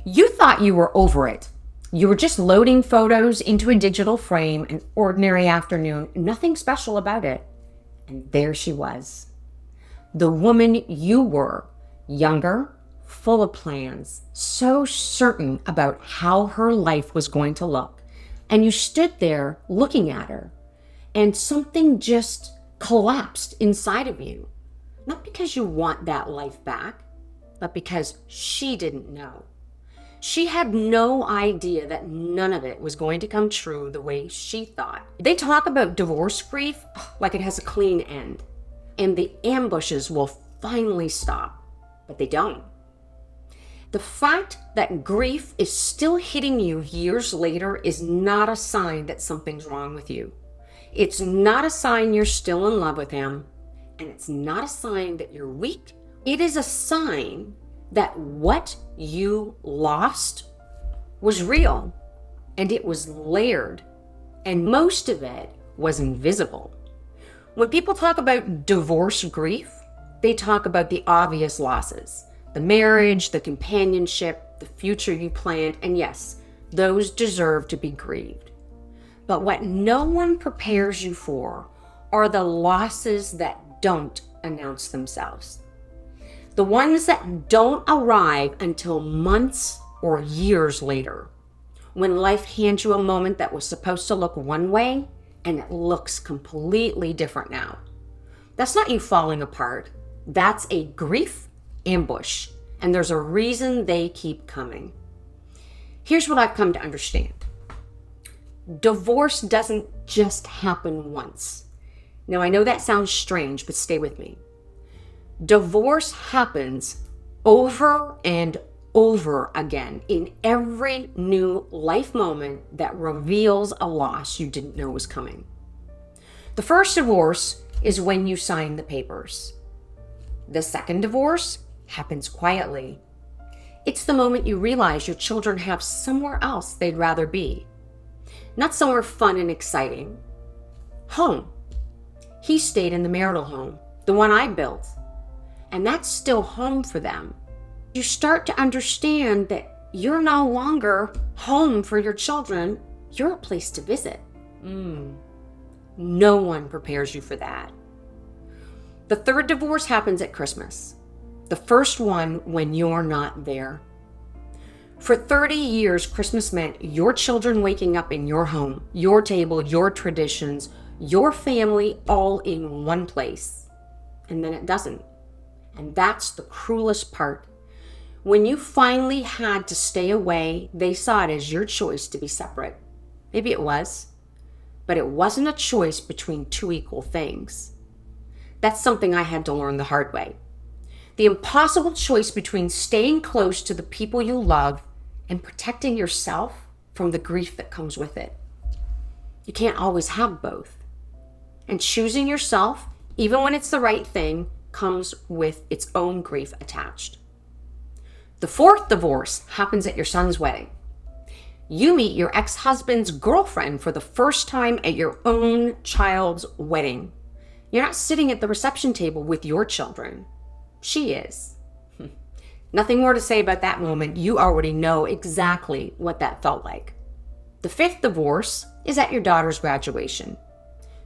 You thought you were over it. You were just loading photos into a digital frame, an ordinary afternoon, nothing special about it. And there she was. The woman you were, younger, full of plans, so certain about how her life was going to look. And you stood there looking at her, and something just collapsed inside of you. Not because you want that life back, but because she didn't know. She had no idea that none of it was going to come true the way she thought. They talk about divorce grief like it has a clean end, and the ambushes will finally stop, but they don't. The fact that grief is still hitting you years later is not a sign that something's wrong with you. It's not a sign you're still in love with him, and it's not a sign that you're weak. It is a sign that what you lost was real, and it was layered, and most of it was invisible. When people talk about divorce grief, they talk about the obvious losses, the marriage, the companionship, the future you planned, and yes, those deserve to be grieved. But what no one prepares you for are the losses that don't announce themselves. The ones that don't arrive until months or years later, when life hands you a moment that was supposed to look one way and it looks completely different now. That's not you falling apart. That's a grief ambush, and there's a reason they keep coming. Here's what I've come to understand. Divorce doesn't just happen once. Now, I know that sounds strange, but stay with me. Divorce happens over and over again in every new life moment that reveals a loss you didn't know was coming. The first divorce is when you sign the papers. The second divorce happens quietly. It's the moment you realize your children have somewhere else they'd rather be. Not somewhere fun and exciting. Home. He stayed in the marital home, the one I built. And that's still home for them. You start to understand that you're no longer home for your children. You're a place to visit. No one prepares you for that. The third divorce happens at Christmas. The first one when you're not there. For 30 years, Christmas meant your children waking up in your home, your table, your traditions, your family, all in one place. And then it doesn't. And that's the cruelest part. When you finally had to stay away, they saw it as your choice to be separate. Maybe it was, but it wasn't a choice between two equal things. That's something I had to learn the hard way. The impossible choice between staying close to the people you love and protecting yourself from the grief that comes with it. You can't always have both. And choosing yourself, even when it's the right thing, comes with its own grief attached. The fourth divorce happens at your son's wedding. You meet your ex-husband's girlfriend for the first time at your own child's wedding. You're not sitting at the reception table with your children. She is. Nothing more to say about that moment. You already know exactly what that felt like. The fifth divorce is at your daughter's graduation.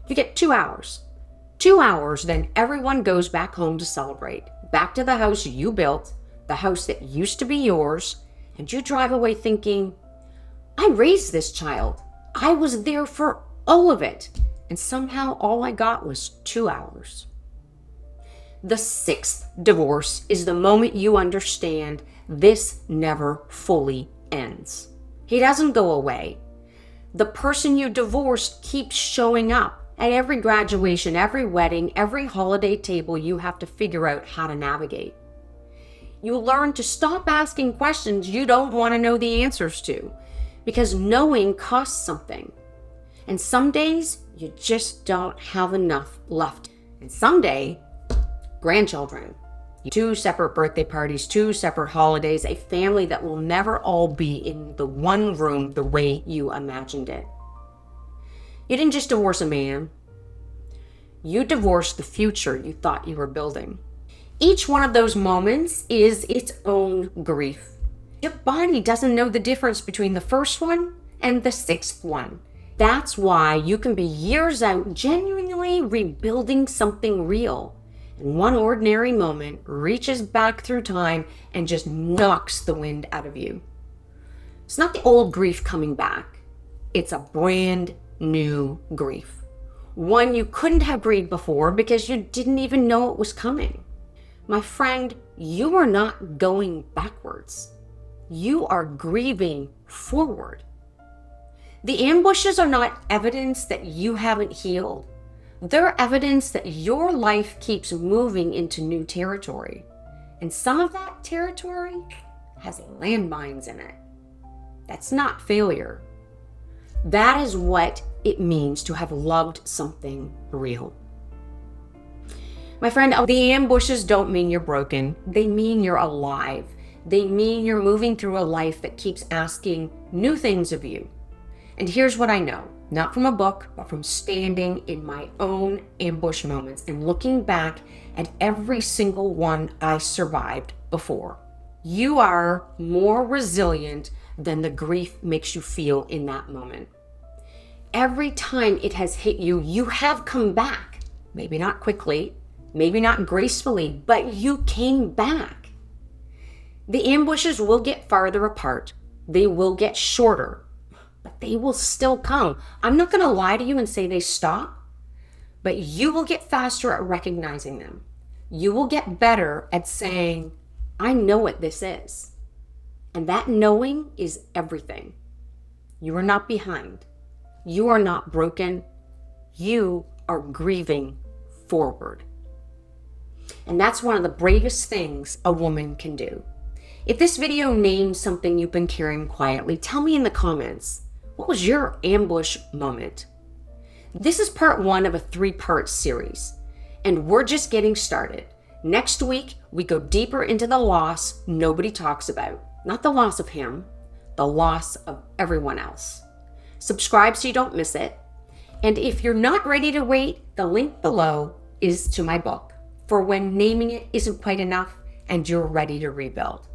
You get 2 hours. 2 hours, then everyone goes back home to celebrate. Back to the house you built, the house that used to be yours, and you drive away thinking, I raised this child. I was there for all of it. And somehow all I got was 2 hours. The sixth divorce is the moment you understand this never fully ends. He doesn't go away. The person you divorced keeps showing up. At every graduation, every wedding, every holiday table, you have to figure out how to navigate. You learn to stop asking questions you don't want to know the answers to, because knowing costs something. And some days, you just don't have enough left. And someday, grandchildren, 2 separate birthday parties, 2 separate holidays, a family that will never all be in the one room the way you imagined it. You didn't just divorce a man. You divorced the future you thought you were building. Each one of those moments is its own grief. Your body doesn't know the difference between the first one and the sixth one. That's why you can be years out genuinely rebuilding something real. And one ordinary moment reaches back through time and just knocks the wind out of you. It's not the old grief coming back. It's a brand new grief. One you couldn't have grieved before because you didn't even know it was coming. My friend, you are not going backwards. You are grieving forward. The ambushes are not evidence that you haven't healed. They're evidence that your life keeps moving into new territory. And some of that territory has landmines in it. That's not failure. That is what it means to have loved something real. My friend, the ambushes don't mean you're broken. They mean you're alive. They mean you're moving through a life that keeps asking new things of you. And here's what I know, not from a book, but from standing in my own ambush moments and looking back at every single one I survived before. You are more resilient than the grief makes you feel in that moment. Every time it has hit you, you have come back. Maybe not quickly, maybe not gracefully, but you came back. The ambushes will get farther apart. They will get shorter. But they will still come. I'm not going to lie to you and say they stop, but you will get faster at recognizing them. You will get better at saying, I know what this is. And that knowing is everything. You are not behind. You are not broken. You are grieving forward. And that's one of the bravest things a woman can do. If this video names something you've been carrying quietly, tell me in the comments. What was your ambush moment? This is part 1 of a 3-part series, and we're just getting started. Next week, we go deeper into the loss nobody talks about. Not the loss of him, the loss of everyone else. Subscribe so you don't miss it. And if you're not ready to wait, the link below is to my book for when naming it isn't quite enough and you're ready to rebuild.